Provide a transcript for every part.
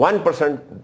1%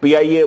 PIA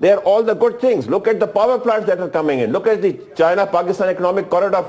They are all the good things. Look at the power plants that are coming in. Look at the China-Pakistan economic corridor,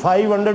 500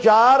4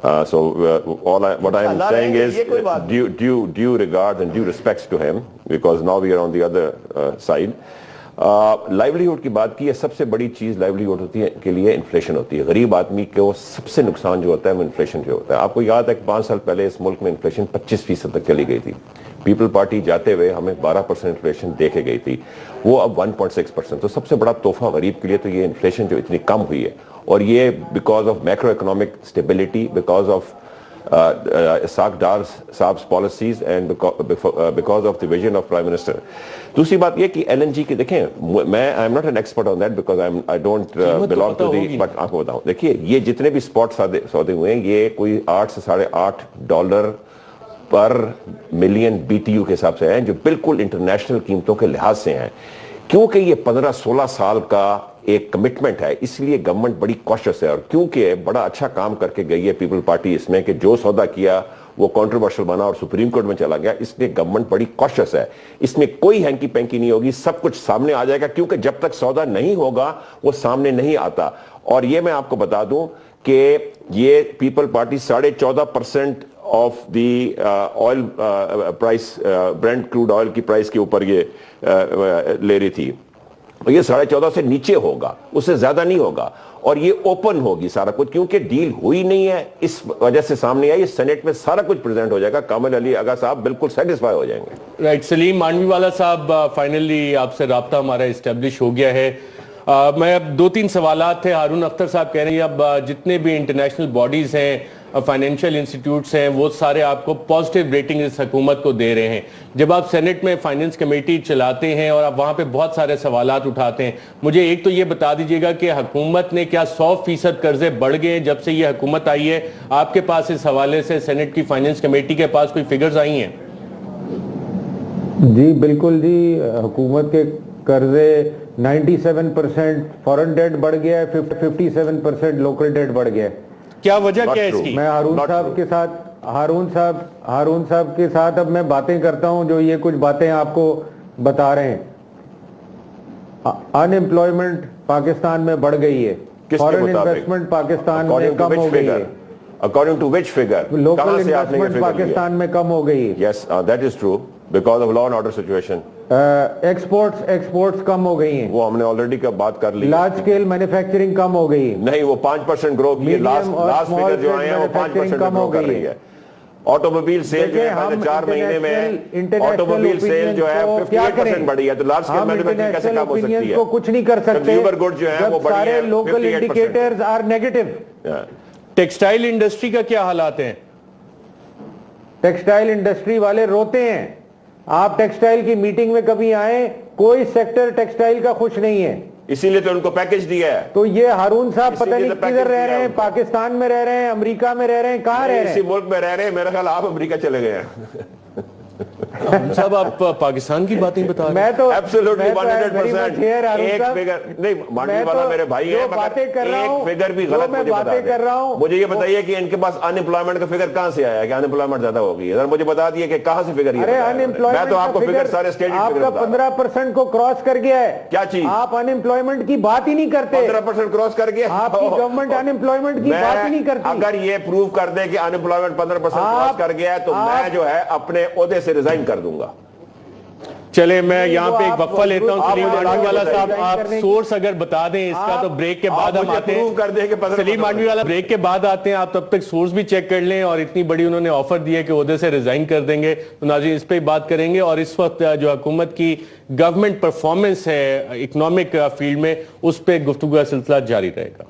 So what I am saying is due regards and due respects to him, because now we are on the other side. لائیولیہوڈ کی بات کی ہے، سب سے بڑی چیز لائیولیہوڈ ہوتی ہے کے لیے انفلیشن ہوتی ہے. غریب آدمی کو سب سے نقصان جو ہوتا ہے وہ انفلیشن جو ہوتا ہے. آپ کو یاد ہے کہ 5 سال پہلے اس ملک میں انفلیشن 25% تک چلی گئی تھی. پیپل پارٹی جاتے ہوئے ہمیں 12% انفلیشن دے کے گئی تھی، وہ اب 1.6%. تو سب سے بڑا تحفہ غریب کے لیے تو یہ انفلیشن جو اتنی کم ہوئی ہے، اور یہ because of macroeconomic stability, because of Ishaq Dar صاحب policies and because of the vision of prime minister. دوسری بات یہ کہ ایل این جی کی دیکھیں، میں I am not an expert on that because I don't belong to the, but آپ کو بتاؤں، دیکھیے یہ جتنے بھی اسپاٹ سودے ہوئے ہیں یہ کوئی $8 سے $8.5 پر ملین BTU کے حساب سے ہیں، جو بالکل انٹرنیشنل قیمتوں کے لحاظ سے ہیں. کیونکہ یہ 15-16 سال کا ایک کمٹمنٹ ہے، اس لیے گورنمنٹ بڑی کوشش ہے، اور کیونکہ بڑا اچھا کام کر کے گئی ہے پیپل پارٹی اس میں کہ جو سودا کیا وہ کنٹروورشل بنا اور سپریم کورٹ میں چلا گیا، اس لیے گورنمنٹ بڑی کوشش ہے. اس میں کوئی ہینکی پینکی نہیں ہوگی، سب کچھ سامنے آ جائے گا، کیونکہ جب تک سودا نہیں ہوگا وہ سامنے نہیں آتا. اور یہ میں آپ کو بتا دوں کہ یہ people party 14.5% of the oil price, برینٹ crude oil کی پرائس کے اوپر یہ لے رہی تھی. یہ 14.5 سے نیچے ہوگا، اس سے زیادہ نہیں ہوگا، اور یہ اوپن ہوگی سارا کچھ، کیونکہ ڈیل ہوئی نہیں ہے اس وجہ سے سامنے آئی. سینیٹ میں سارا کچھ پریزنٹ ہو جائے گا، کامل علی آغا صاحب بالکل سیٹسفائی ہو جائیں گے. رائٹ، سلیم مانوی والا صاحب، فائنلی آپ سے رابطہ ہمارا اسٹیبلش ہو گیا ہے. میں اب 2-3 سوالات تھے. ہارون اختر صاحب کہہ رہے ہیں اب جتنے بھی انٹرنیشنل باڈیز ہیں، فائنینشیل انسٹیٹیوٹس ہیں، وہ سارے آپ کو پازیٹیو ریٹنگ اس حکومت کو دے رہے ہیں. جب آپ سینٹ میں فائنینس کمیٹی چلاتے ہیں اور آپ وہاں پہ بہت سارے سوالات اٹھاتے ہیں، مجھے ایک تو یہ بتا دیجئے گا کہ حکومت نے کیا 100% قرضے بڑھ گئے جب سے یہ حکومت آئی ہے؟ آپ کے پاس اس حوالے سے سینٹ کی فائنینس کمیٹی کے پاس کوئی فگرز آئی ہیں؟ جی بالکل جی، حکومت کے قرضے 97% فورن ڈیٹ بڑھ گیا ہے، 57% لوکل ڈیٹ بڑھ گیا ہے. کیا وجہ کیا ہے اس کی؟ میں ہارون صاحب کے ساتھ اب میں باتیں کرتا ہوں جو یہ کچھ باتیں آپ کو بتا رہے ہیں. ان امپلائمنٹ پاکستان میں بڑھ گئی ہے، فورن انویسٹمنٹ پاکستان میں کم ہو گئی ہے. According to which figure? Local investment Pakistan میں کم ہو گئی ہے. Yes, that is true because of law and order situation. Exports کم ہو گئی ہیں. وہ ہم نے آلریڈی کا بات کر لی. لارج اسکیل مینوفیکچرنگ کم ہو گئی ہے. نہیں، وہ 5% گرو کی ہے. لاسٹ فگر جو آئے ہیں وہ 5% کم ہو کر رہی ہے. آٹوموبیل سیل جو ہے پہلے 4 مہینے میں آٹوموبیل سیل جو ہے 58% بڑھی ہے، تو لارج اسکیل مینوفیکچرنگ کیسے کم ہو سکتی ہے؟ کو کچھ نہیں کر سکتے. کنزیومر گڈ جو ہے وہ بڑھی ہے. Local indicators are negative. Textile industry کا کیا حالات ہیں؟ ٹیکسٹائل انڈسٹری والے روتے ہیں. آپ ٹیکسٹائل کی میٹنگ میں کبھی آئیں، کوئی سیکٹر ٹیکسٹائل کا خوش نہیں ہے. اسی لیے تو ان کو پیکج دیا ہے. تو یہ ہارون صاحب پتہ نہیں کدھر رہ رہے ہیں، پاکستان میں رہ رہے ہیں، امریکہ میں رہ رہے ہیں، کہاں رہ رہے ہیں؟ اسی ملک میں رہ رہے ہیں. میرا خیال آپ امریکہ چلے گئے ہیں. صاحب آپ پاکستان کی باتیں بتا رہے ہیں؟ میں تو ایبسولوٹلی 100% ایک فگر نہیں، مانوی والا میرے بھائی ہے، مگر ایک فگر بھی غلط مجھے بتا دیں. مجھے یہ بتائیے کہ ان کے پاس ان امپلائمنٹ کا فگر کہاں سے آیا ہے کہ ان امپلائمنٹ زیادہ ہوگی؟ ذرا مجھے بتا دیے کہ کہاں سے فگر یہ بتایا. میں تو آپ کو فگر سارے اسٹیٹ آپ کا 15% کو کراس کر گیا ہے. کیا چیز؟ آپ ان امپلائمنٹ کی بات ہی نہیں کرتے. 15% کراس کر گیا. آپ کی گورنمنٹ ان امپلائمنٹ کی بات ہی نہیں کرتی. اگر یہ پروو کر دے کہ ان امپلائمنٹ 15% کراس کر گیا ہے تو میں جو ہے اپنے عہدے سے ریزائن کر دوں گا. چلے میں یہاں پہ ایک وقفہ لیتا ہوں. سلیم مانوی والا صاحب آپ سورس اگر بتا دیں اس کا تو بریک کے بعد ہم آتے ہیں. سلیم مانوی والا بریک کے بعد آتے ہیں، آپ تب تک سورس بھی چیک کر لیں. اور اتنی بڑی انہوں نے آفر دی ہے کہ عہدے سے ریزائن کر دیں گے، تو ناظرین اس پہ بات کریں گے. اور اس وقت جو حکومت کی گورنمنٹ پرفارمنس ہے اکنامک فیلڈ میں، اس پہ گفتگو کا سلسلہ جاری رہے گا.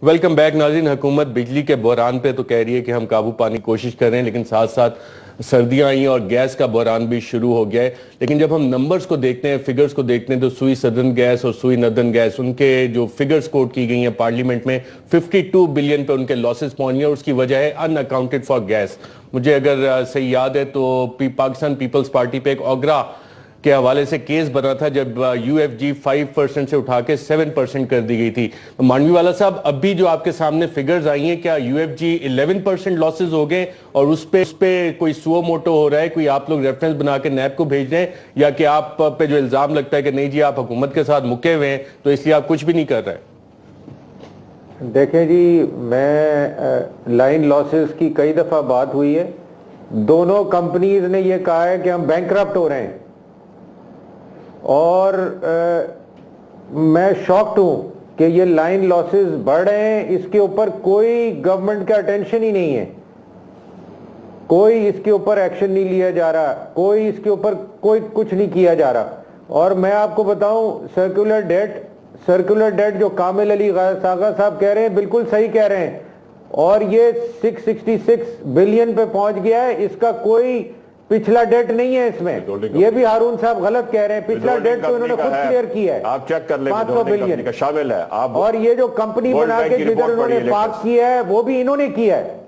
ویلکم بیک ناظرین. حکومت بجلی کے بحران پہ تو کہہ رہی ہے کہ ہم قابو پانے کی کوشش کر رہے ہیں، لیکن ساتھ ساتھ سردیاں آئیں اور گیس کا بحران بھی شروع ہو گیا ہے. لیکن جب ہم نمبرز کو دیکھتے ہیں، فگرز کو دیکھتے ہیں، تو سوئی سدرن گیس اور سوئی نردن گیس، ان کے جو فگرز کوٹ کی گئی ہیں پارلیمنٹ میں، 52 بلین پہ ان کے لاسز پہنچ گئے، اور اس کی وجہ ہے ان اکاؤنٹڈ فار گیس. مجھے اگر صحیح یاد ہے تو پاکستان پیپلز پارٹی پہ ایک اوگرا کے حوالے سے کیس بنا تھا جب یو ایف جی 5% سے اٹھا کے 7% کر دی گئی تھی. مانوی والا صاحب، اب بھی جو آپ کے سامنے فگرز آئی ہیں، کیا یو ایف جی 11% لاسز ہو گئے اور اس پہ کوئی سو موٹو ہو رہا ہے، کوئی آپ لوگ ریفرنس بنا کے نیب کو بھیج رہے ہیں، یا کہ آپ پہ جو الزام لگتا ہے کہ نہیں جی آپ حکومت کے ساتھ مکے ہوئے ہیں تو اس لیے آپ کچھ بھی نہیں کر رہے؟ دیکھیں جی، میں لائن لاسز کی کئی دفعہ بات ہوئی ہے، دونوں کمپنیز نے یہ کہا ہے کہ ہم بینکرپٹ ہو رہے ہیں، اور میں شاکڈ ہوں کہ یہ لائن لاسز بڑھ رہے ہیں، اس کے اوپر کوئی گورنمنٹ کا اٹینشن ہی نہیں ہے، کوئی اس کے اوپر ایکشن نہیں لیا جا رہا، کوئی اس کے اوپر کوئی کچھ نہیں کیا جا رہا. اور میں آپ کو بتاؤں، سرکولر ڈیٹ جو کامل علی ساغا صاحب کہہ رہے ہیں بالکل صحیح کہہ رہے ہیں، اور یہ 666 بلین پہ پہنچ گیا ہے، اس کا کوئی پچھلا ڈیٹ نہیں ہے اس میں. یہ بھی ہارون صاحب غلط کہہ رہے ہیں، پچھلا ڈیٹ تو انہوں نے خود کلیئر کیا ہے، آپ چیک کر لیں، 500 بلین کا شامل ہے. اور یہ جو کمپنی بنا کے جدھر انہوں نے پاک کیا ہے وہ بھی انہوں نے کیا ہے،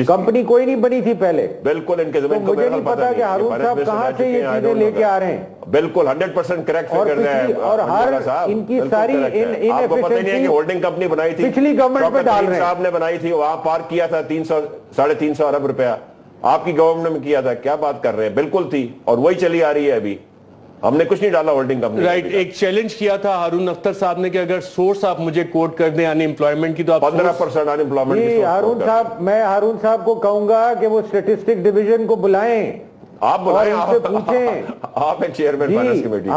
کمپنی کوئی نہیں بنی تھی پہلے. بالکل ان کے زمین کو مجھے نہیں پتا کہ ہارون صاحب کہاں سے یہ چیزیں لے کے آ رہے ہیں. بالکل 100% کریکٹ فگر رہے ہیں، اور ہر ان کی ساری آپ کو پتہ نہیں ہے کہ ہولڈنگ کمپنی بنائی تھی پچھلی گورنمنٹ پہ ڈال رہے ہیں، صاحب نے بنائی تھی، وہاں پارک کیا تھا 300-350 ارب روپیہ، آپ کی گورنمنٹ میں کیا تھا. کیا بات کر رہے ہیں، بالکل تھی اور وہی چلی آ رہی ہے ابھی. ہم نے کچھ نہیں ڈالا ہولڈنگ کمپنی. رائٹ، ایک چیلنج کیا تھا ہارون اختر صاحب نے کہ اگر سورس آپ مجھے کوٹ کر دیں ان امپلائمنٹ کی تو آپ 15% ان امپلائمنٹ کی. ہارون صاحب، میں ہارون صاحب کو کہوں گا کہ وہ اسٹیٹسٹک ڈویژن کو بلائیں، آپ بلائیں، ان سے پوچھیں. آپ ہیں چیئرمین فائنانس کمیٹی.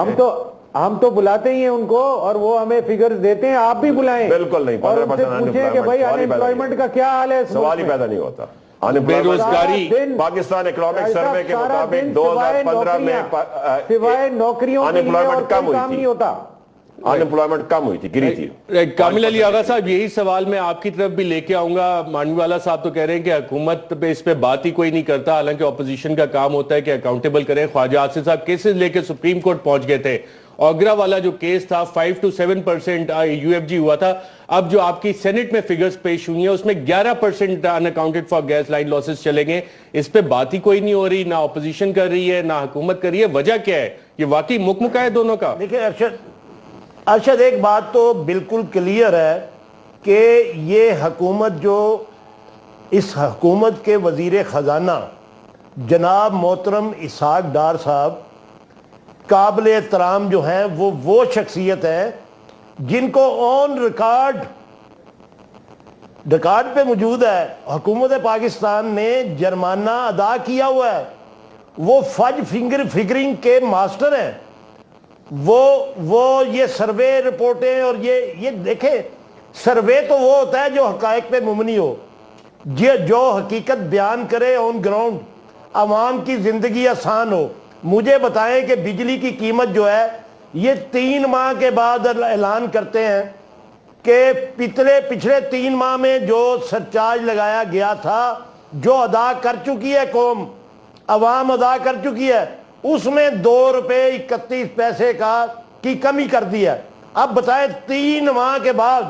ہم تو بلاتے ہی ہیں ان کو اور وہ ہمیں فگرز دیتے ہیں، آپ بھی بلائیں. بالکل نہیں، اور ان سے پوچھیں کہ بھائی ان امپلائمٹ کا کیا حال ہے. سوال ہی پیدا نہیں ہوتا. بے روزگاری پاکستان اکنامک سروے کے مطابق 2015 میں سوائے نوکریوں کے لیے اور کام نہیں ہوتا. ان امپلائمنٹ کم ہوئی تھی، گری تھی. کامل علی آغا صاحب، یہی سوال میں آپ کی طرف بھی لے کے آؤں گا. مانوی والا صاحب تو کہہ رہے ہیں کہ حکومت پہ اس پہ بات ہی کوئی نہیں کرتا، حالانکہ اپوزیشن کا کام ہوتا ہے کہ اکاؤنٹیبل کریں. خواجہ آصف صاحب کیسز لے کے سپریم کورٹ پہنچ گئے تھے. اوگرا والا جو کیس تھا 5 to 7% یو ایف جی ہوا تھا. اب جو آپ کی سینٹ میں فگرز پیش ہوئی ہیں اس میں 11% unaccounted for gas line losses چلے گئے. اس پہ بات ہی کوئی نہیں ہو رہی، نہ اپوزیشن کر رہی ہے نہ حکومت کر رہی ہے. وجہ کیا ہے؟ یہ واقعی مکمکا ہے دونوں کا. دیکھیں ارشد، ایک بات تو بالکل کلیئر ہے کہ یہ حکومت، جو اس حکومت کے وزیر خزانہ جناب محترم اسحاق ڈار صاحب قابل احترام جو ہیں، وہ شخصیت ہے جن کو آن ریکارڈ پہ موجود ہے حکومت پاکستان نے جرمانہ ادا کیا ہوا ہے. وہ فج فگرنگ کے ماسٹر ہیں. وہ یہ سروے رپورٹیں اور یہ دیکھیں، سروے تو وہ ہوتا ہے جو حقائق پہ مبنی ہو، جو حقیقت بیان کرے آن گراؤنڈ، عوام کی زندگی آسان ہو. مجھے بتائیں کہ بجلی کی قیمت جو ہے یہ 3 ماہ کے بعد اعلان کرتے ہیں کہ پچھلے 3 ماہ میں جو سرچارج لگایا گیا تھا، جو ادا کر چکی ہے قوم، عوام ادا کر چکی ہے، اس میں 2 روپے 31 پیسے کی کمی کر دی ہے. اب بتائیں 3 ماہ کے بعد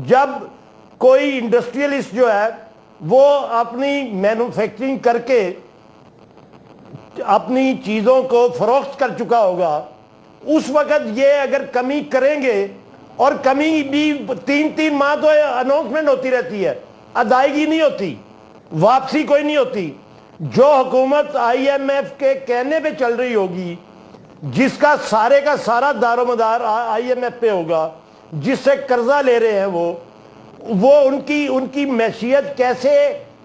جب کوئی انڈسٹریلسٹ جو ہے وہ اپنی مینوفیکچرنگ کر کے اپنی چیزوں کو فروخت کر چکا ہوگا، اس وقت یہ اگر کمی کریں گے، اور کمی بھی 3 ماہ تو اناؤنسمنٹ ہوتی رہتی ہے، ادائیگی نہیں ہوتی، واپسی کوئی نہیں ہوتی. جو حکومت آئی ایم ایف کے کہنے پہ چل رہی ہوگی، جس کا سارا دار و مدار آئی ایم ایف پہ ہوگا، جس سے قرضہ لے رہے ہیں وہ ان کی معیشت کیسے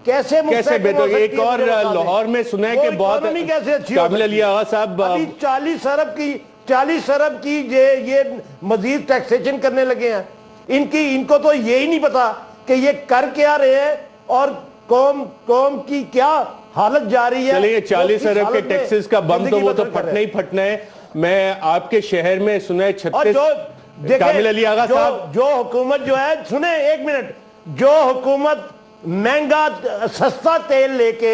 بہتر. ایک اور لاہور میں سنا ہے کہ بہت کامل علی آغا صاحب 40 ارب کی یہ مزید ٹیکسیشن کرنے لگے ہیں. ان کو تو یہی نہیں پتا کہ یہ کر کیا رہے ہیں اور قوم کی کیا حالت جا رہی ہے. چلیے 40 ارب کے ٹیکسز کا بم تو وہ تو پھٹنا ہی پھٹنا ہے. میں آپ کے شہر میں سنا ہے 36 کامل علی آغا صاحب، جو حکومت جو ہے، سنیں ایک منٹ، جو حکومت مہنگا سستا تیل لے کے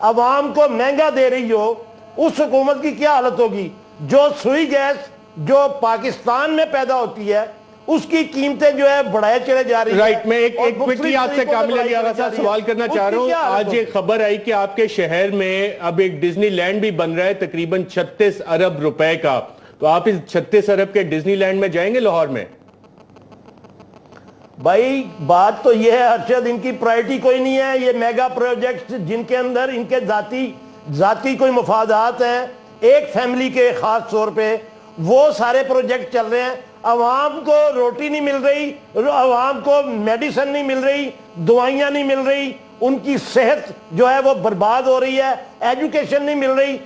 عوام کو مہنگا دے رہی ہو، اس حکومت کی کیا حالت ہوگی. جو سوئی گیس جو پاکستان میں پیدا ہوتی ہے اس کی قیمتیں جو ہے بڑھائے چلے جا رہی ہیں. رائٹ، میں ایک کوئکلی آپ سے کامل علی آغا صاحب سوال کرنا چاہ رہا ہوں. آج ایک خبر آئی کہ آپ کے شہر میں اب ایک ڈزنی لینڈ بھی بن رہا ہے تقریباً 36 ارب روپے کا. تو آپ اس 36 ارب کے ڈزنی لینڈ میں جائیں گے لاہور میں؟ بھائی بات تو یہ ہے ارشد، ان کی پرائرٹی کوئی نہیں ہے. یہ میگا پروجیکٹس جن کے اندر ان کے ذاتی کوئی مفادات ہیں، ایک فیملی کے خاص طور پہ وہ سارے پروجیکٹ چل رہے ہیں. عوام کو روٹی نہیں مل رہی, عوام کو میڈیسن نہیں مل رہی, دوائیاں نہیں مل رہی, ان کی صحت جو ہے وہ برباد ہو رہی ہے, ایجوکیشن نہیں مل رہی.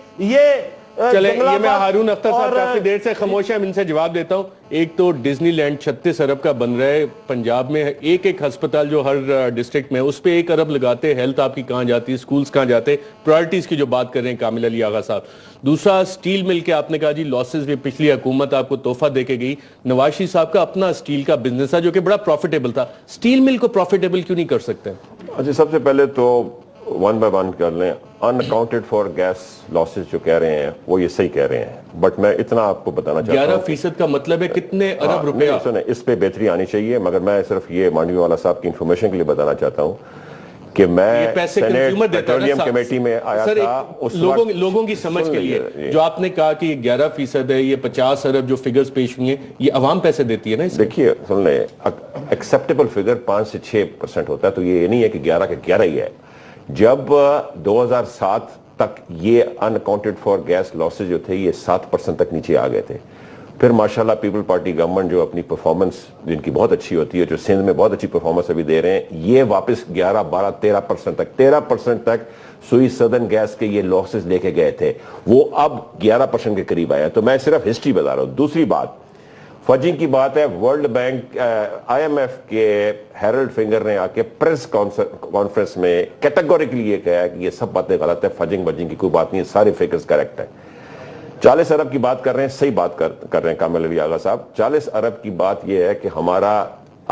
چلے یہ میں ہارون اختر صاحب کافی دیر سے خاموش ہیں, ان سے جواب دیتا ہوں. ایک تو ڈزنی لینڈ 36 ارب کا بن رہا ہے پنجاب میں, ایک ہسپتال جو ہر ڈسٹرکٹ میں, اس پہ 1 ارب لگاتے, ہیلتھ آپ کی کہاں جاتی ہے, سکولز کہاں جاتے, پرائرٹیز کی جو بات کر رہے ہیں کامل علی آغا صاحب. دوسرا سٹیل مل کے آپ نے کہا جی لاسز بھی پچھلی حکومت آپ کو تحفہ دے کے گئی. نواز شریف صاحب کا اپنا سٹیل کا بزنس تھا جو کہ بڑا پروفیٹیبل تھا, سٹیل مل کو پروفیٹیبل کیوں نہیں کر سکتے؟ اچھا, سب سے پہلے تو ون بائی ون کر لیں. ان اکاؤنٹڈ فار گیس لاسز جو کہہ رہے ہیں وہ یہ صحیح کہہ رہے ہیں, بٹ میں اتنا آپ کو بتانا چاہتا ہوں 11% کا مطلب ہے کتنے ارب روپیہ. سنیں, اس پہ بہتری آنی چاہیے, مگر میں صرف یہ مانڈوی والا صاحب کی انفارمیشن کے لیے بتانا چاہتا ہوں کہ میں سینیٹ پیٹرولیم کمیٹی میں آیا تھا. لوگوں کی سمجھ کے لیے جو آپ نے کہا کہ یہ 11% ہے, یہ 50 ارب جو فگرز پیش ہوئی ہیں, یہ عوام پیسے دیتی ہے نا. دیکھیے سن لیں, ایکسیپٹیبل فگر 5 سے 6% ہوتا ہے, تو یہ نہیں ہے کہ 11 کے 11 ہی ہے. جب 2007 تک یہ ان اکاؤنٹڈ فار گیس لاسز جو تھے یہ 7% تک نیچے آ گئے تھے. پھر ماشاءاللہ پیپل پارٹی گورنمنٹ جو اپنی پرفارمنس جن کی بہت اچھی ہوتی ہے, جو سندھ میں بہت اچھی پرفارمنس ابھی دے رہے ہیں, یہ واپس 11, 12, 13% تک سوئی سدرن گیس کے یہ لاسز لے کے گئے تھے, وہ اب 11% کے قریب آئے ہیں. تو میں صرف ہسٹری بتا رہا ہوں. دوسری بات فجنگ کی بات ہے, ورلڈ بینک IMF کے ہیرلڈ فنگر نے آ کے پریس کانفرنس میں کیٹیگوریکلی یہ کہا ہے کہ یہ سب باتیں غلط ہے, فجنگ کی کوئی بات نہیں ہے, سارے فگرز کریکٹ ہیں. 40 ارب کی بات کر رہے ہیں, صحیح بات کر رہے ہیں کامل علی آغا صاحب. 40 ارب کی بات یہ ہے کہ ہمارا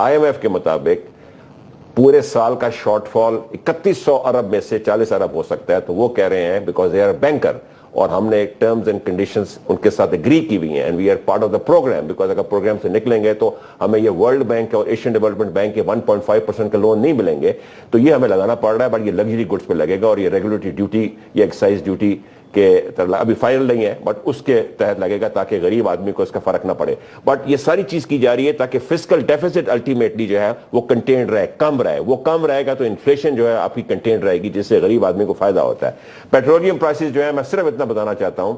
IMF کے مطابق پورے سال کا شارٹ فال 3100 ارب میں سے 40 ارب ہو سکتا ہے. تو وہ کہہ رہے ہیں بیکاز دے آر بینکر, اور ہم نے ٹرمز اینڈ کنڈیشنز ان کے ساتھ اگری کی ہوئی ہیں, and we are part of the program, because اگر پروگرام سے نکلیں گے تو ہمیں یہ ورلڈ بینک اور ایشین ڈیولپمنٹ بینک کے 1.5% کے لون نہیں ملیں گے, تو یہ ہمیں لگانا پڑ رہا ہے. بٹ یہ لگژری گڈس پہ لگے گا, اور یہ ریگولیٹری ڈیوٹی یا ایکسائز ڈیوٹی کے ابھی فائنل نہیں ہے, بٹ اس کے تحت لگے گا تاکہ غریب آدمی کو اس کا فرق نہ پڑے. بٹ یہ ساری چیز کی جا رہی ہے تاکہ فسکل ڈیفیسٹ الٹیمیٹلی جو ہے وہ کنٹینڈ رہے, کم رہے. وہ کم رہے گا تو انفلیشن جو ہے آپ کی کنٹینڈ رہے گی, جس سے غریب آدمی کو فائدہ ہوتا ہے. پیٹرولیم پرائسز جو ہے, میں صرف اتنا بتانا چاہتا ہوں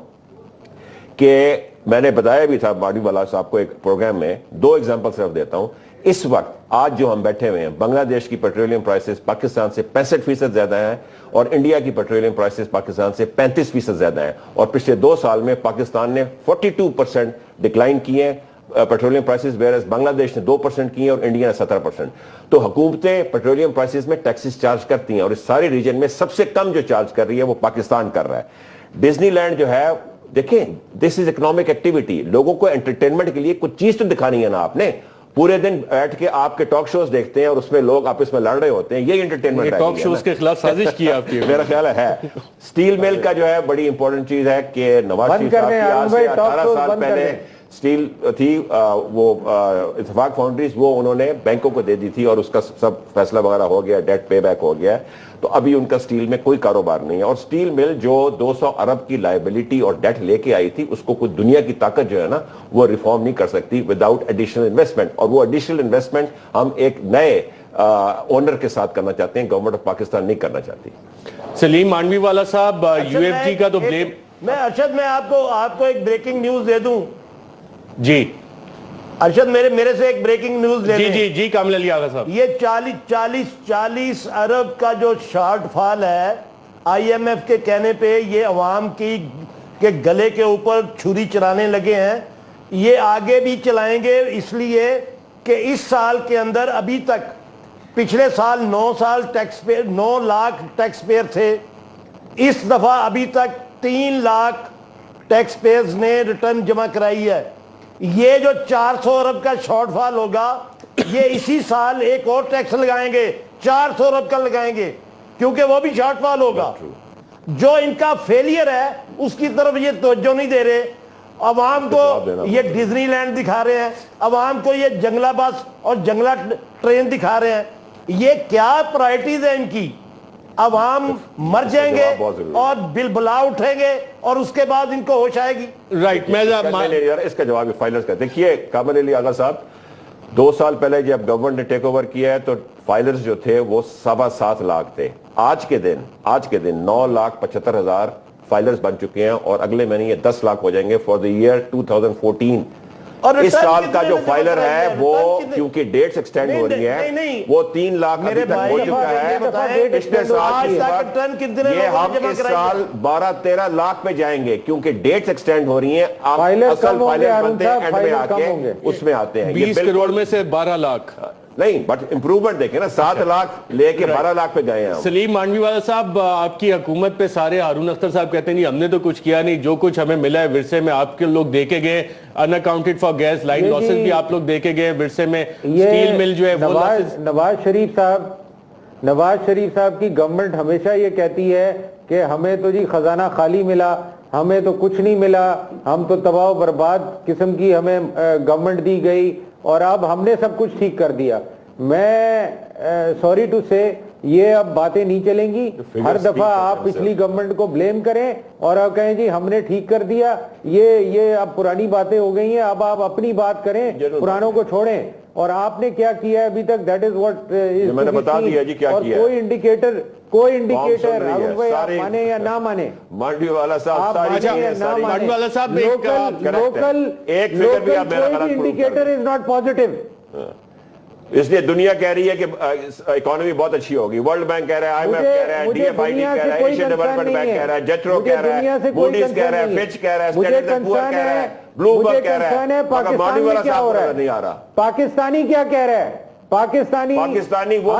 کہ میں نے بتایا بھی تھا باڈی والا صاحب کو ایک پروگرام میں, 2 ایگزامپل صرف دیتا ہوں. اس وقت آج جو ہم بیٹھے ہوئے ہیں, بنگلہ دیش کی پیٹرولیم پرائسز پاکستان سے 65% زیادہ ہیں, اور انڈیا کی پیٹرولیم پرائسز پاکستان سے 35% زیادہ ہیں. اور پچھلے 2 سال میں پاکستان نے 42% ڈکلائن کیے ہیں پیٹرولیم پرائسز, ویئرز بنگلہ دیش نے 2% کیے ہیں اور انڈیا نے 17%. تو حکومتیں پیٹرولیم پرائسز میں ٹیکسز چارج کرتی ہیں, اور اس سارے ریجن میں سب سے کم جو چارج کر رہی ہے وہ پاکستان کر رہا ہے. ڈزنی لینڈ جو ہے, دیکھیں دس از اکنامک ایکٹیویٹی, لوگوں کو انٹرٹینمنٹ کے لیے کچھ چیز تو دکھانی ہے نا. آپ نے پورے دن بیٹھ کے آپ کے ٹاک شوز دیکھتے ہیں اور اس میں لوگ آپس میں لڑ رہے ہوتے ہیں, یہی انٹرٹینمنٹ ہے. ٹاک شوز کے خلاف سازش کی آپ کی میرا خیال ہے. سٹیل مل کا جو ہے بڑی امپورٹنٹ چیز ہے کہ نواز شریف صاحب کی آج سے 18 سال پہلے سٹیل تھی, وہ اتفاق فاؤنڈریز, وہ انہوں نے بینکوں کو دے دی تھی, اور اس کا سب فیصلہ وغیرہ ہو گیا, ڈیٹ پے بیک ہو گیا. تو ابھی ان کا سٹیل میں کوئی کاروبار نہیں ہے. اور سٹیل مل جو 200 ارب کی لائبلٹی اور ڈیٹ لے کے آئی تھی, اس کو کوئی دنیا کی طاقت جو ہے نا وہ ریفارم نہیں کر سکتی وداؤٹ ایڈیشنل انویسٹمنٹ. اور وہ ایڈیشنل انویسٹمنٹ ہم ایک نئے اونر کے ساتھ کرنا چاہتے ہیں, گورنمنٹ آف پاکستان نہیں کرنا چاہتی. سلیم مانوی والا صاحب, UFG کا تو بلیم. میں ارشد, میں آپ کو ایک بریکنگ نیوز دے دوں. جی ارشد, میرے سے ایک بریکنگ نیوز لے لیں. جی کامل علی آغا صاحب, یہ 40 ارب کا جو شارٹ فال ہے, IMF کے کہنے پہ یہ عوام کے گلے کے اوپر چھری چلانے لگے ہیں. یہ آگے بھی چلائیں گے, اس لیے کہ اس سال کے اندر ابھی تک, پچھلے سال 9 لاکھ ٹیکس پیئر تھے, اس دفعہ ابھی تک 3 لاکھ ٹیکس پیئرز نے ریٹرن جمع کرائی ہے. یہ جو 400 ارب کا شارٹ فال ہوگا, یہ اسی سال ایک اور ٹیکس لگائیں گے, 400 ارب کا لگائیں گے, کیونکہ وہ بھی شارٹ فال ہوگا. جو ان کا فیلئر ہے اس کی طرف یہ توجہ نہیں دے رہے. عوام کو یہ ڈزنی لینڈ دکھا رہے ہیں, عوام کو یہ جنگلہ بس اور جنگلہ ٹرین دکھا رہے ہیں. یہ کیا پرائرٹیز ہیں ان کی؟ عوام مر جائیں گے اور بلبلا اٹھیں گے, اور اس کے بعد ان کو ہوش آئے گی. رائٹ, میں اس کا جواب فائلرز کا دیکھیے. کامل علی آغا صاحب, 2 سال پہلے جب گورنمنٹ نے ٹیک اوور کیا ہے تو فائلرز جو تھے وہ 7.25 لاکھ تھے. آج کے دن 9,75,000 فائلرز بن چکے ہیں, اور اگلے مہینے یہ 10 لاکھ ہو جائیں گے فار دی ایئر 2014. اور اس return سال کا کتنے جو میں جمع فائلر کرائیں ہے گے؟ وہ return کتنے؟ کیونکہ ڈیٹس ایکسٹینڈ ہو رہی ہیں وہ 3 لاکھ ابھی تک ہو چکا ہے. پچھلے سال کے وقت یہ ہم اس سال 12-13 لاکھ پہ جائیں گے کیونکہ ڈیٹس ایکسٹینڈ ہو رہی ہیں. اصل فائلر بنتے ہیں اینڈ میں آ کے اس میں آتے ہیں. 20 کروڑ میں سے 12 لاکھ نہیں بٹ امپروومنٹ دیکھیں نا, 7 لاکھ لے کے 12 لاکھ پہ گئے ہیں. سلیم مانڈوی والا صاحب, آپ کی حکومت پہ سارے ہارون اختر صاحب کہتے ہیں نہیں ہم نے تو کچھ کیا نہیں, جو کچھ ہمیں ملا ہے ورثے میں آپ کے لوگ دے کے گئے, unaccounted for gas line losses بھی آپ لوگ دے کے گئے ورثے میں, سٹیل مل جو ہے وہ نواز شریف صاحب کی گورنمنٹ ہمیشہ یہ کہتی ہے کہ ہمیں تو جی خزانہ خالی ملا, ہمیں تو کچھ نہیں ملا, ہم تو تباہ و برباد قسم کی ہمیں گورنمنٹ دی گئی اور اب ہم نے سب کچھ ٹھیک کر دیا. میں سوری ٹو سے یہ اب باتیں نہیں چلیں گی. ہر دفعہ آپ پچھلی گورنمنٹ کو بلیم کریں اور اب کہیں جی ہم نے ٹھیک کر دیا, یہ اب پرانی باتیں ہو گئی ہیں. اب آپ اپنی بات کریں, پرانوں کو چھوڑیں. اور آپ نے کیا کیا ہے ابھی تک, دیٹ از واٹ میں نے بتا دیا جی کیا کیا. کوئی انڈیکیٹر مانے یا نہ مانے, مانڈوی والا صاحب مانڈوی والا صاحب ایک فگر بھی آپ میرا غلط انڈیکیٹر از ناٹ پازیٹیو. اس لیے دنیا کہہ رہی ہے کہ اکانومی بہت اچھی ہوگی, ورلڈ بینک کہہ رہا ہے, آئی ایم ایف کہہ رہا ہے, ڈی ایف آئی ڈی کہہ رہا ہے, ایشین ڈیولپمنٹ بینک کہہ رہا ہے, جیٹرو کہہ رہا ہے, موڈیز کہہ رہا ہے, فچ کہہ رہا ہے, اسٹینڈرڈ اینڈ پور کہہ رہا ہے, بلومبرگ کہہ رہا ہے, مگر مانڈوی والا صاحب کو نہیں آ رہا. پاکستانی کیا کہہ رہا ہے؟ پاکستانی وہ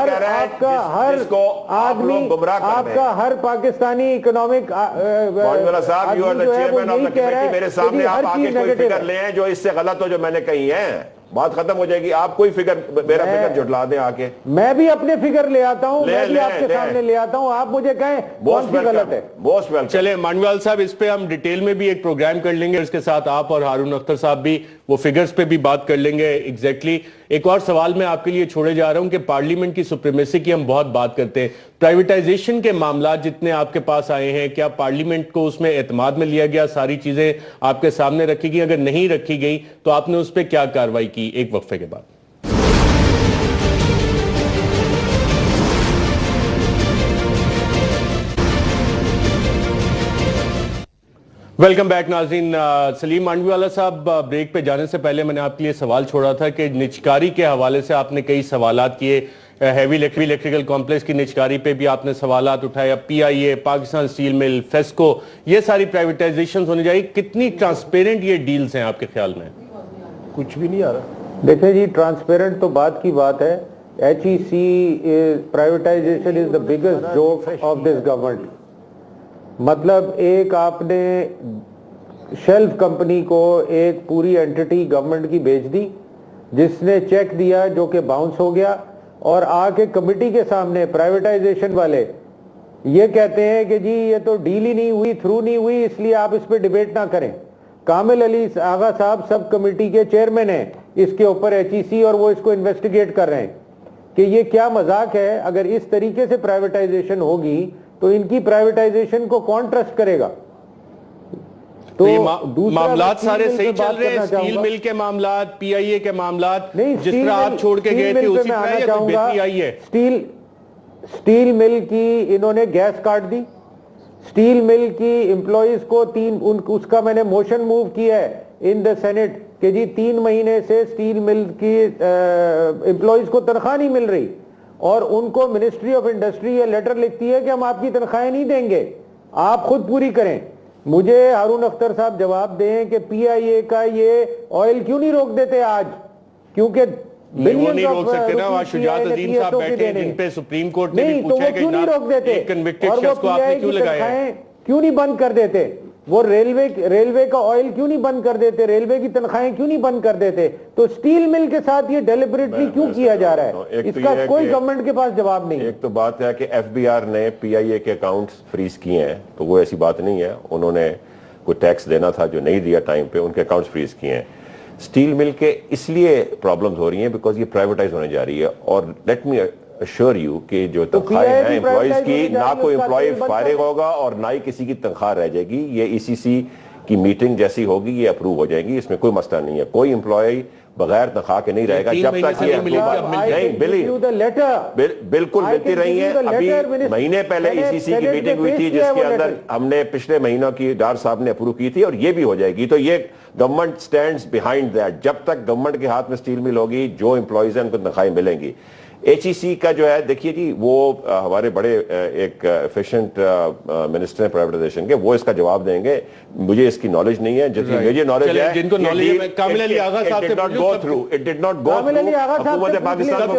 کہہ رہا ہے جس کو آپ لوگ گمراہ کر رہے ہیں. آپ کا ہر پاکستانی اکنامک مانڈوی والا صاحب, you are the chairman of the committee, میرے سامنے آپ آگے کوئی فگر لیں جو اس سے غلط ہو جو میں نے کہی ہیں, بات ختم ہو جائے گی. آپ کوئی فگر میرا فگر جھٹلا دیں آ کے. میں بھی اپنے فگر لے آتا ہوں, میں بھی آپ کے سامنے لے آتا ہوں, آپ مجھے کہیں کون سی غلط ہے. Most welcome. چلے مانڈوی صاحب, اس پہ ہم ڈیٹیل میں بھی ایک پروگرام کر لیں گے, اس کے ساتھ آپ اور ہارون اختر صاحب بھی وہ فگرز پہ بھی بات کر لیں گے ایگزیکٹلی. ایک اور سوال میں آپ کے لیے چھوڑے جا رہا ہوں کہ پارلیمنٹ کی سپریمیسی کی ہم بہت بات کرتے ہیں, پرائیویٹائزیشن کے معاملات جتنے آپ کے پاس آئے ہیں, کیا پارلیمنٹ کو اس میں اعتماد میں لیا گیا, ساری چیزیں آپ کے سامنے رکھی گئی؟ اگر نہیں رکھی گئی تو آپ نے اس پہ کیا کارروائی کی؟ ایک وقفے کے بعد. ویلکم بیک ناظرین. سلیم مانڈوی والا صاحب, بریک پہ جانے سے پہلے میں نے آپ کے لیے سوال چھوڑا تھا کہ نجکاری کے حوالے سے آپ نے کئی سوالات کیے, ہیوی الیکٹریکل کمپلیکس کی نجکاری پہ بھی آپ نے سوالات اٹھایا, پی آئی اے, پاکستان اسٹیل مل, فیسکو, یہ ساری پرائیویٹائزیشن ہونے جائے. کتنی ٹرانسپیرنٹ یہ ڈیلز ہیں آپ کے خیال میں؟ کچھ بھی نہیں آ رہا. دیکھیں جی, ٹرانسپیرنٹ تو بات کی بات ہے. H E C privatization is the biggest joke of this government. مطلب ایک آپ نے شیلف کمپنی کو ایک پوری اینٹی گورنمنٹ کی بیچ دی, جس نے چیک دیا جو کہ باؤنس ہو گیا, اور آ کے کمیٹی کے سامنے پرائیویٹائزیشن والے یہ کہتے ہیں کہ جی یہ تو ڈیل ہی نہیں ہوئی, تھرو نہیں ہوئی, اس لیے آپ اس پہ ڈیبیٹ نہ کریں. کامل علی آغا صاحب سب کمیٹی کے چیئرمین ہیں اس کے اوپر ایچ ای سی, اور وہ اس کو انویسٹیگیٹ کر رہے ہیں کہ یہ کیا مذاق ہے. اگر اس طریقے سے پرائیویٹائزیشن ہوگی تو ان کی پرائیویٹائزیشن کو کون ٹرسٹ کرے گا؟ تو معاملات سارے صحیح چل رہے ہیں, اسٹیل مل کے معاملات, پی آئی اے کے معاملات, جس طرح آپ چھوڑ کے گئے تھے اسی طرح یا کوئی بہتری آئی ہے؟ اسٹیل مل کی انہوں نے گیس کاٹ دی. اسٹیل مل کی امپلائیز کو اس کا میں نے موشن موو کیا ہے ان دا سینٹ کہ جی 3 مہینے سے اسٹیل مل کی امپلائیز کو تنخواہ نہیں مل رہی, اور ان کو منسٹری آف انڈسٹری یہ لیٹر لکھتی ہے کہ ہم آپ کی تنخواہیں نہیں دیں گے, آپ خود پوری کریں. مجھے ہارون اختر صاحب جواب دیں کہ پی آئی اے کا یہ آئل کیوں نہیں روک دیتے آج؟ کیونکہ وہ نہیں روک سکتے نا, وہاں شجاعت عظیم صاحب بیٹھے ہیں جن پہ سپریم کورٹ نے بھی پوچھا کہ ایک کنوکٹڈ شخص کو آپ نے کیوں لگایا ہے, کیوں نہیں بند کر دیتے؟ وہ ریلوے کا آئل کیوں نہیں بند کر دیتے, ریلوے کی تنخواہیں کیوں نہیں بند کر دیتے؟ تو اسٹیل مل کے ساتھ یہ ڈیلیبریٹلی کیوں کیا جا رہا ہے؟ اس کا کوئی گورنمنٹ کے پاس جواب نہیں. ایک تو بات ہے کہ ایف بی آر نے پی آئی اے کے اکاؤنٹس فریز کیے ہیں, تو وہ ایسی بات نہیں ہے, انہوں نے کوئی ٹیکس دینا تھا جو نہیں دیا ٹائم پہ, ان کے اکاؤنٹس فریز کیے ہیں. اسٹیل مل کے اس لیے پرابلمز ہو رہی ہیں بیکاز یہ پرائیویٹائز ہونے جا رہی ہے. اور لیٹ می اشور یو کہ جو تنخواہیں ہیں امپلائیز کی, نہ کوئی امپلائی فارغ ہوگا اور نہ ہی کسی کی تنخواہ رہ جائے گی. یہ ای سی سی کی میٹنگ جیسی ہوگی یہ اپروو ہو جائے گی, اس میں کوئی مسئلہ نہیں ہے. کوئی امپلائی بغیر تنخواہ کے نہیں رہے گا جب تک یہ نہیں بالکل ملتی رہی ہیں. ابھی مہینے پہلے ECC کی میٹنگ ہوئی تھی جس کے اندر ہم نے پچھلے مہینوں کی ڈار صاحب نے اپروو کی تھی اور یہ بھی ہو جائے گی. تو یہ گورنمنٹ سٹینڈز بیہائنڈ دیٹ. جب تک گورنمنٹ کے ہاتھ میں سٹیل مل ہوگی جو امپلائیز ہیں ان کو تنخواہیں ملیں گی. HEC کا جو ہے دیکھیے جی وہ ہمارے بڑے ایک ایفیشنٹ منسٹر ہیں پرائیویٹائزیشن کے, وہ اس کا جواب دیں گے. مجھے اس کی نالج نہیں ہے, جتنی مجھے نالج ہے جن کو نالج ہے کامل علی آغا صاحب سے حکومت پاکستان کو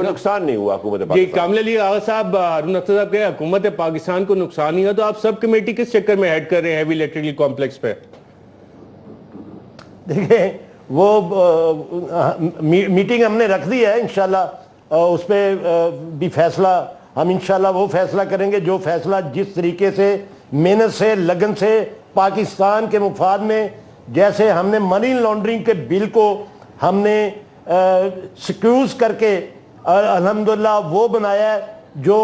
نقصان نہیں ہوا. حکومت جی پاکستان کامل علی آغا صاحب, ہارون اختر صاحب کہ حکومت پاکستان کو نقصان نہیں ہے تو آپ سب کمیٹی کس چکر میں ہیڈ کر رہے ہیں ہیوی الیکٹریکل کمپلیکس پہ؟ دیکھیں وہ میٹنگ ہم نے رکھ دی ہے, انشاءاللہ اس پہ بھی فیصلہ ہم انشاءاللہ وہ فیصلہ کریں گے جو فیصلہ جس طریقے سے محنت سے لگن سے پاکستان کے مفاد میں, جیسے ہم نے منی لانڈرنگ کے بل کو ہم نے سکیوز کر کے الحمدللہ وہ بنایا ہے جو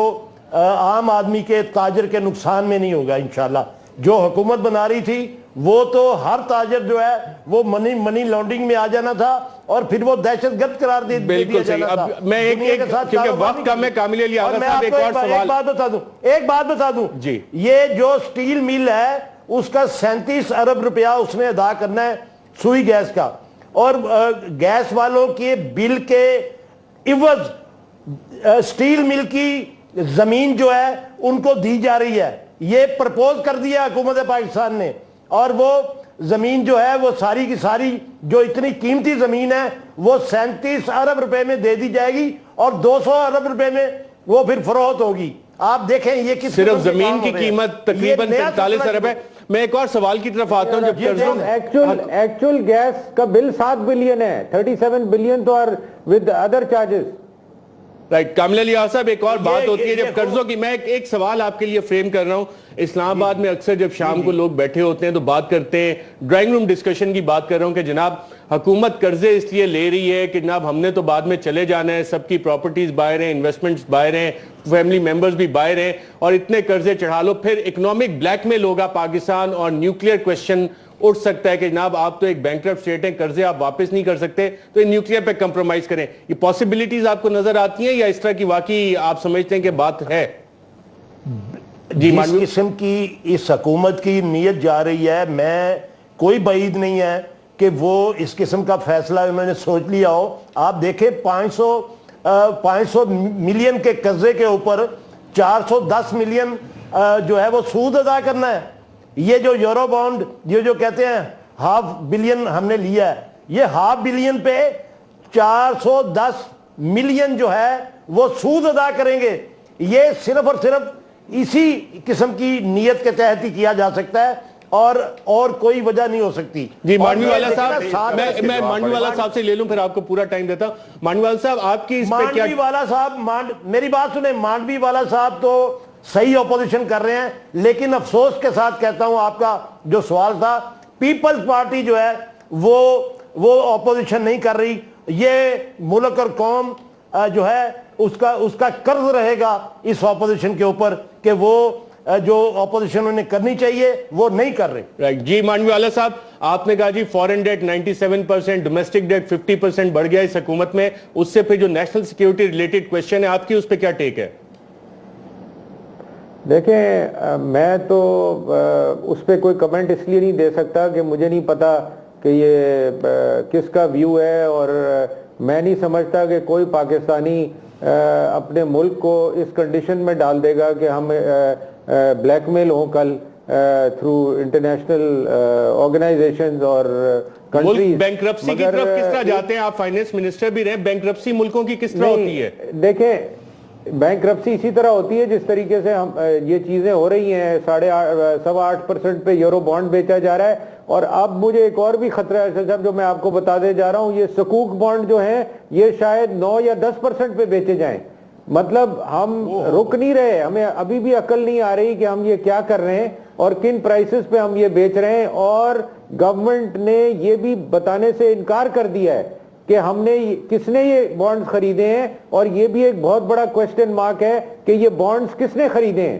عام آدمی کے تاجر کے نقصان میں نہیں ہوگا انشاءاللہ. جو حکومت بنا رہی تھی وہ تو ہر تاجر جو ہے وہ منی لانڈرنگ میں آ جانا تھا اور پھر وہ دہشت گرد قرار دے دیا جانا تھا. میں کیونکہ وقت کم ہے کامل علی آغا صاحب ایک اور سوال ایک بات بتا دوں جی. یہ جو سٹیل مل ہے اس کا 37 ارب روپیہ اس نے ادا کرنا ہے سوئی گیس کا, اور گیس والوں کے بل کے عوض سٹیل مل کی زمین جو ہے ان کو دی جا رہی ہے. یہ پرپوز کر دیا حکومت پاکستان نے, اور وہ زمین جو ہے وہ ساری کی ساری جو اتنی قیمتی زمین ہے وہ 37 ارب روپے میں دے دی جائے گی اور 200 ارب روپے میں وہ پھر فروخت ہوگی. آپ دیکھیں یہ کس صرف زمین کی قیمت تقریباً 43 ارب ہے. میں ایک اور سوال کی طرف آتا ہوں. جب ایکچول گیس کا بل 7 بلین ہے, 37 بلین تو ود ادر چارجز. رائٹ کامل علی آغا صاحب ایک اور بات ہوتی ہے جب قرضوں کی, میں ایک سوال آپ کے لیے فریم کر رہا ہوں. اسلام آباد میں اکثر جب شام کو لوگ بیٹھے ہوتے ہیں تو بات کرتے ہیں, ڈرائنگ روم ڈسکشن کی بات کر رہا ہوں کہ جناب حکومت قرضے اس لیے لے رہی ہے کہ جناب ہم نے تو بعد میں چلے جانا ہے, سب کی پراپرٹیز باہر ہیں, انویسٹمنٹس باہر ہیں, فیملی ممبرز بھی باہر ہیں, اور اتنے قرضے چڑھا لو پھر اکنامک بلیک میل ہوگا پاکستان اور نیوکلیئر کویسچن اٹھ سکتا ہے کہ جناب آپ تو ایک بینکرپٹ اسٹیٹ ہیں, قرضے آپ واپس نہیں کر سکتے تو نیوکلیئر پہ کمپرومائز کریں. یہ پاسبلٹیز آپ کو نظر آتی ہیں یا اس طرح کی واقعی آپ سمجھتے ہیں کہ بات ہے؟ جس قسم کی اس حکومت کی نیت جا رہی ہے, میں کوئی بعید نہیں ہے کہ وہ اس قسم کا فیصلہ انہوں نے سوچ لیا ہو. آپ دیکھیں 500 ملین کے قرضے کے اوپر 410 ملین جو ہے وہ سود ادا کرنا ہے. یہ جو یورو بانڈ جو کہتے ہیں ½ بلین ہم نے لیا ہے, یہ ½ بلین پہ 410 ملین جو ہے وہ سود ادا کریں گے. یہ صرف اور صرف اسی قسم کی نیت کے تحت ہی کیا جا سکتا ہے اور کوئی وجہ نہیں ہو سکتی. جی مانوی والا صاحب, میں مانوی والا صاحب سے لے لوں پھر آپ کو پورا ٹائم دیتا ہوں. مانوی والا صاحب آپ کی اس پہ کیا؟ مانوی والا صاحب میری بات سنیں, مانوی والا صاحب تو صحیح اپوزیشن کر رہے ہیں, لیکن افسوس کے ساتھ کہتا ہوں آپ کا جو سوال تھا, پیپلز پارٹی جو ہے وہ اپوزیشن نہیں کر رہی. یہ ملک اور قوم جو ہے اس کا قرض رہے گا اس اپوزیشن کے اوپر کہ وہ جو اپوزیشن انہیں کرنی چاہیے وہ نہیں کر رہے. جی مانوی والا صاحب, آپ نے کہا جی فورن ڈیٹ 97%, ڈومیسٹک ڈیٹ 50% بڑھ گیا اس حکومت میں, اس سے پھر جو نیشنل سیکیورٹی ریلیٹڈ کویسچن ہے آپ کی اس پہ کیا ٹیک ہے؟ دیکھیں میں تو اس پہ کوئی کمنٹ اس لیے نہیں دے سکتا کہ مجھے نہیں پتا کہ یہ کس کا ویو ہے, اور میں نہیں سمجھتا کہ کوئی پاکستانی اپنے ملک کو اس کنڈیشن میں ڈال دے گا کہ ہم بلیک میل ہوں کل تھرو انٹرنیشنل آرگنائزیشنز اور کنٹریز. بینکرپسی کی طرف کس طرح جاتے ہیں آپ؟ فائنینس منسٹر بھی رہے, بینکرپسی ملکوں کی کس طرح ہوتی ہے؟ دیکھیں بینکرپسی اسی طرح ہوتی ہے جس طریقے سے یہ چیزیں ہو رہی ہیں. 8.5% پہ یورو بانڈ بیچا جا رہا ہے, اور اب مجھے ایک اور بھی خطرہ ہے صاحب جو میں آپ کو بتا دے جا رہا ہوں, یہ سکوک بانڈ جو ہیں یہ شاید 9 یا 10% پہ بیچے جائیں. مطلب ہم رک نہیں رہے, ہمیں ابھی بھی عقل نہیں آ رہی کہ ہم یہ کیا کر رہے ہیں اور کن پرائسز پہ ہم یہ بیچ رہے ہیں. اور گورنمنٹ نے یہ بھی بتانے سے انکار کر دیا ہے کہ ہم نے کس نے یہ بانڈز خریدے ہیں, اور یہ بھی ایک بہت بڑا کویسچن مارک ہے کہ یہ بانڈز کس نے خریدے ہیں.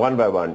1 by 1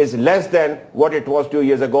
is less than what it was 2 years ago.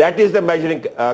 That is the measuring